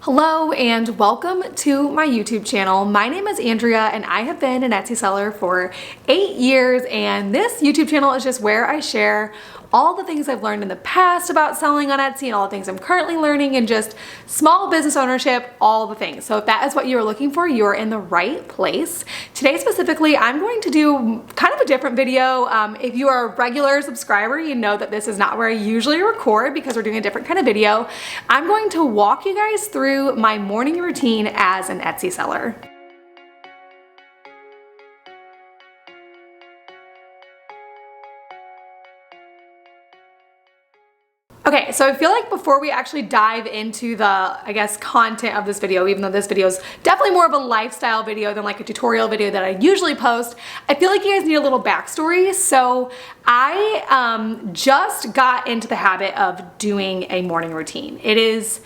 Hello and welcome to my YouTube channel. My name is Andrea and I have been an Etsy seller for 8 years, and this YouTube channel is just where I share all the things I've learned in the past about selling on Etsy and all the things I'm currently learning and just small business ownership, all the things. So if that is what you're looking for, you're in the right place. Today specifically, I'm going to do kind of a different video. If you are a regular subscriber, you know that this is not where I usually record because we're doing a different kind of video. I'm going to walk you guys through my morning routine as an Etsy seller. Okay, so I feel like before we actually dive into the, content of this video, even though this video is definitely more of a lifestyle video than like a tutorial video that I usually post, I feel like you guys need a little backstory. So I just got into the habit of doing a morning routine. It is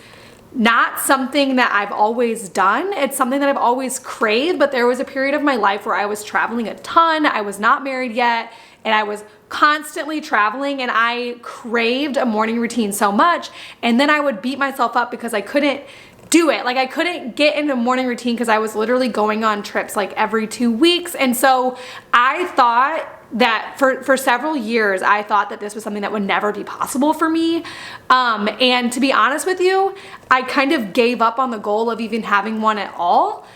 not something that I've always done. It's something that I've always craved, but there was a period of my life where I was traveling a ton. I was not married yet, and I was constantly traveling, and I craved a morning routine so much, and then I would beat myself up because I couldn't do it. Like I couldn't get into a morning routine because I was literally going on trips like every 2 weeks. And so I thought that for several years, I thought that this was something that would never be possible for me. And to be honest with you, I kind of gave up on the goal of even having one at all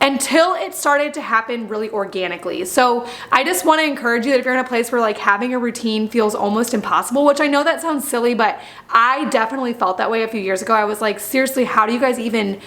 until it started to happen really organically. So I just want to encourage you that if you're in a place where like having a routine feels almost impossible, which I know that sounds silly, but I definitely felt that way a few years ago. I was like, seriously, how do you guys even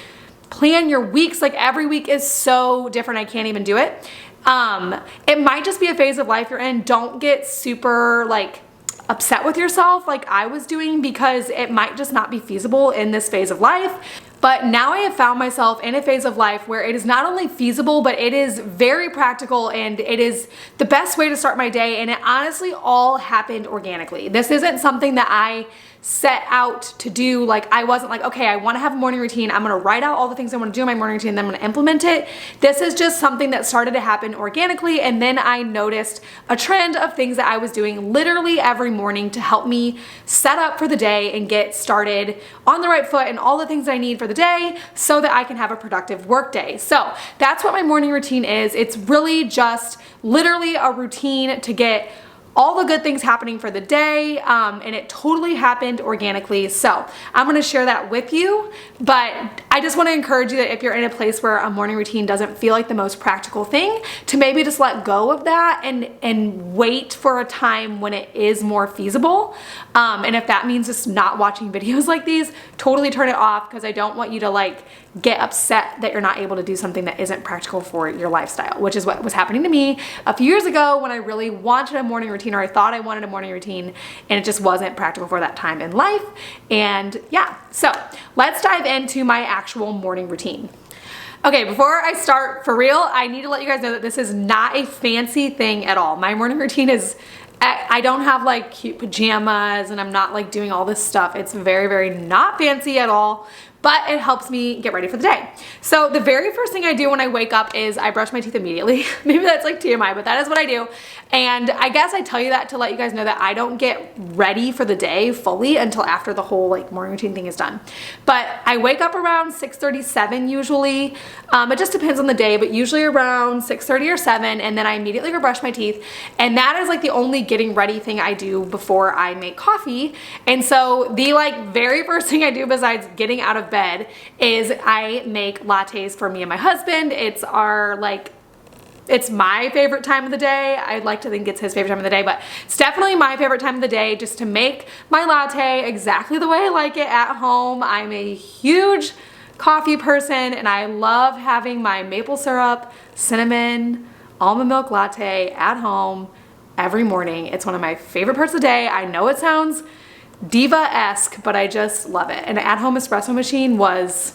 plan your weeks? Like every week is so different. I can't even do it. It might just be a phase of life you're in. Don't get super like upset with yourself like I was doing, because it might just not be feasible in this phase of life. But now I have found myself in a phase of life where it is not only feasible, but it is very practical, and it is the best way to start my day. And it honestly all happened organically. This isn't something that I set out to do. Like I wasn't like, okay, I want to have a morning routine. I'm going to write out all the things I want to do in my morning routine, and then I'm going to implement it. This is just something that started to happen organically. And then I noticed a trend of things that I was doing literally every morning to help me set up for the day and get started on the right foot and all the things I need for the day so that I can have a productive work day. So that's what my morning routine is. It's really just literally a routine to get all the good things happening for the day, and it totally happened organically. So I'm gonna share that with you, but I just wanna encourage you that if you're in a place where a morning routine doesn't feel like the most practical thing, to maybe just let go of that and wait for a time when it is more feasible. And if that means just not watching videos like these, totally turn it off, because I don't want you to like get upset that you're not able to do something that isn't practical for your lifestyle, which is what was happening to me a few years ago when I really wanted a morning routine, or I thought I wanted a morning routine, and it just wasn't practical for that time in life. And yeah, so let's dive into my actual morning routine. Okay, before I start for real, I need to let you guys know that this is not a fancy thing at all. My morning routine is, I don't have like cute pajamas, and I'm not like doing all this stuff. It's very, very not fancy at all, but it helps me get ready for the day. So the very first thing I do when I wake up is I brush my teeth immediately. Maybe that's like TMI, but that is what I do. And I guess I tell you that to let you guys know that I don't get ready for the day fully until after the whole like morning routine thing is done. But I wake up around 6:37 usually. It just depends on the day, but usually around 6:30 or 7, and then I immediately go brush my teeth. And that is like the only getting ready thing I do before I make coffee. And so the like very first thing I do besides getting out of bed is I make lattes for me and my husband. It's my favorite time of the day. I'd like to think it's his favorite time of the day, but it's definitely my favorite time of the day just to make my latte exactly the way I like it at home. I'm a huge coffee person, and I love having my maple syrup, cinnamon, almond milk latte at home every morning. It's one of my favorite parts of the day. I know it sounds diva-esque, but I just love it. An at-home espresso machine was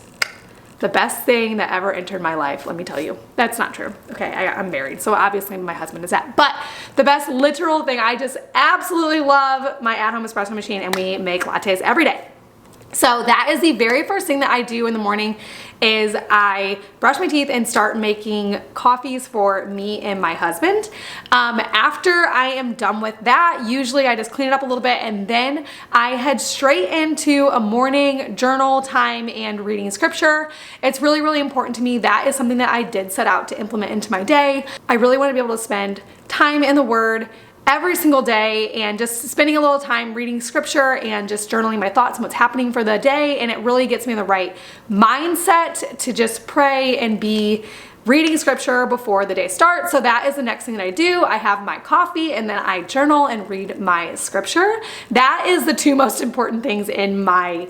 the best thing that ever entered my life, let me tell you. That's not true. Okay, I'm married, so obviously my husband is that. But the best literal thing, I just absolutely love my at-home espresso machine, and we make lattes every day. So that is the very first thing that I do in the morning is I brush my teeth and start making coffees for me and my husband. After I am done with that, usually I just clean it up a little bit and then I head straight into a morning journal time and reading scripture. It's really, really important to me. That is something that I did set out to implement into my day. I really want to be able to spend time in the Word every single day and just spending a little time reading scripture and just journaling my thoughts and what's happening for the day, and it really gets me in the right mindset to just pray and be reading scripture before the day starts. So that is the next thing that I do. I have my coffee and then I journal and read my scripture. That is the two most important things in my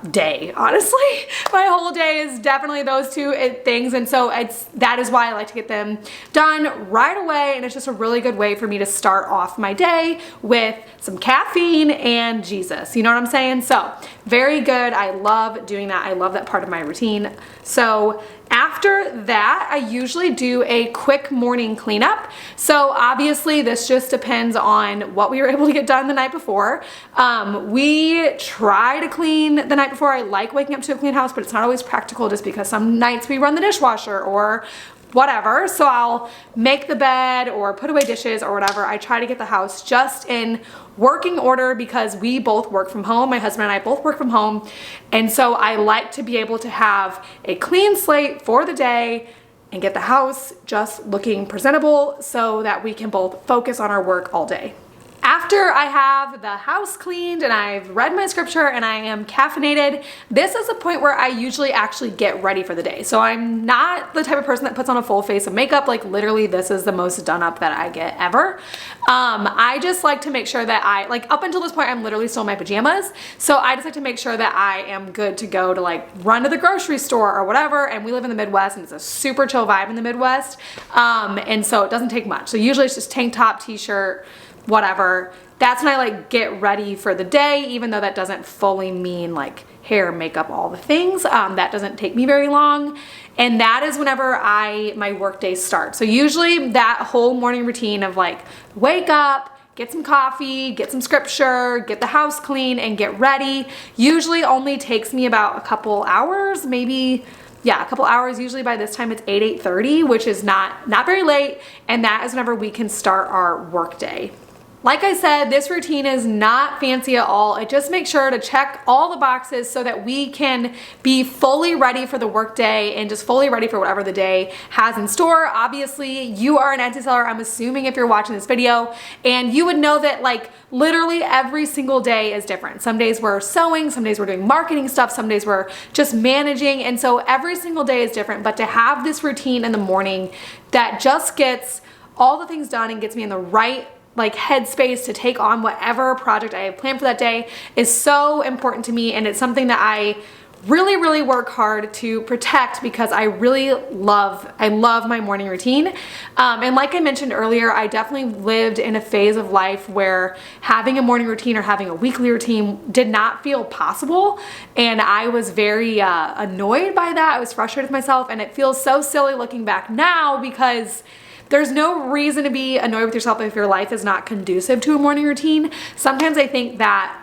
day, honestly. My whole day is definitely those two things, and so that is why I like to get them done right away, and it's just a really good way for me to start off my day with some caffeine and Jesus, you know what I'm saying? So very good. I love doing that. I love that part of my routine. So after that, I usually do a quick morning cleanup. So obviously this just depends on what we were able to get done the night before. We try to clean the night before. I like waking up to a clean house, but it's not always practical just because some nights we run the dishwasher or whatever. So I'll make the bed or put away dishes or whatever. I try to get the house just in working order because we both work from home. My husband and I both work from home. And so I like to be able to have a clean slate for the day and get the house just looking presentable so that we can both focus on our work all day. After I have the house cleaned and I've read my scripture and I am caffeinated, this is a point where I usually actually get ready for the day. So I'm not the type of person that puts on a full face of makeup. Like literally this is the most done up that I get ever. I just like to make sure that up until this point, I'm literally still in my pajamas. So I just like to make sure that I am good to go to like run to the grocery store or whatever. And we live in the Midwest and it's a super chill vibe in the Midwest. And so it doesn't take much. So usually it's just tank top, t-shirt, whatever. That's when I like get ready for the day, even though that doesn't fully mean like hair, makeup, all the things. That doesn't take me very long. And that is whenever my work day starts. So usually that whole morning routine of like wake up, get some coffee, get some scripture, get the house clean and get ready usually only takes me about a couple hours, maybe. Yeah, a couple hours. Usually by this time it's 8:30, which is not very late. And that is whenever we can start our work day. Like I said, this routine is not fancy at all. It just makes sure to check all the boxes so that we can be fully ready for the workday and just fully ready for whatever the day has in store. Obviously, you are an Etsy seller, I'm assuming, if you're watching this video, and you would know that like literally every single day is different. Some days we're sewing, some days we're doing marketing stuff, some days we're just managing, and so every single day is different. But to have this routine in the morning that just gets all the things done and gets me in the right like headspace to take on whatever project I have planned for that day is so important to me, and it's something that I really, really work hard to protect because I love my morning routine. And like I mentioned earlier, I definitely lived in a phase of life where having a morning routine or having a weekly routine did not feel possible, and I was very annoyed by that. I was frustrated with myself, and it feels so silly looking back now because there's no reason to be annoyed with yourself if your life is not conducive to a morning routine. Sometimes I think that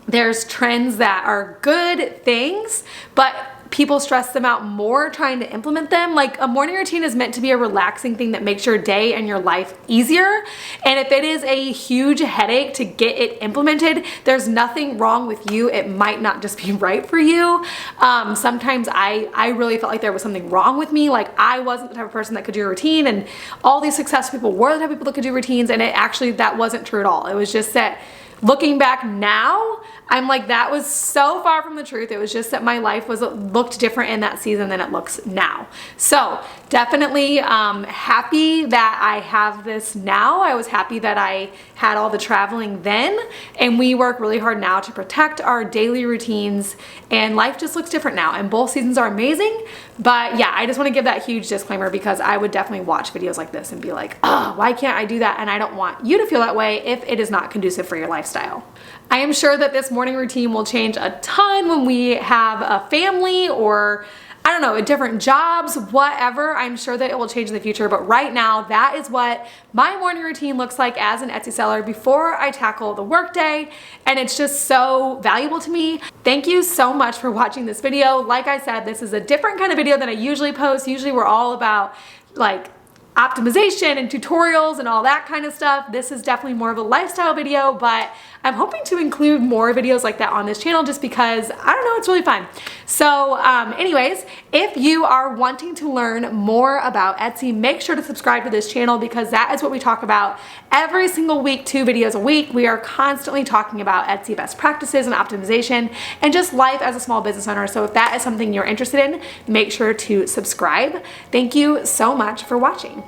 there's trends that are good things, but people stress them out more trying to implement them. Like a morning routine is meant to be a relaxing thing that makes your day and your life easier. And if it is a huge headache to get it implemented, there's nothing wrong with you. It might not just be right for you. Sometimes I really felt like there was something wrong with me. Like I wasn't the type of person that could do a routine, and all these successful people were the type of people that could do routines, and that wasn't true at all. It was just that looking back now, I'm like, that was so far from the truth. It was just that my life looked different in that season than it looks now. So definitely happy that I have this now. I was happy that I had all the traveling then, and we work really hard now to protect our daily routines, and life just looks different now, and both seasons are amazing. But yeah, I just want to give that huge disclaimer because I would definitely watch videos like this and be like, oh, why can't I do that? And I don't want you to feel that way if it is not conducive for your lifestyle. I am sure that this morning routine will change a ton when we have a family, or I don't know, different jobs, whatever. I'm sure that it will change in the future, but right now that is what my morning routine looks like as an Etsy seller before I tackle the workday, and it's just so valuable to me. Thank you so much for watching this video. Like I said, this is a different kind of video than I usually post. Usually we're all about like optimization and tutorials and all that kind of stuff. This is definitely more of a lifestyle video, but I'm hoping to include more videos like that on this channel just because, I don't know, it's really fun. So anyways, if you are wanting to learn more about Etsy, make sure to subscribe to this channel because that is what we talk about every single week, 2 videos a week. We are constantly talking about Etsy best practices and optimization and just life as a small business owner. So if that is something you're interested in, make sure to subscribe. Thank you so much for watching.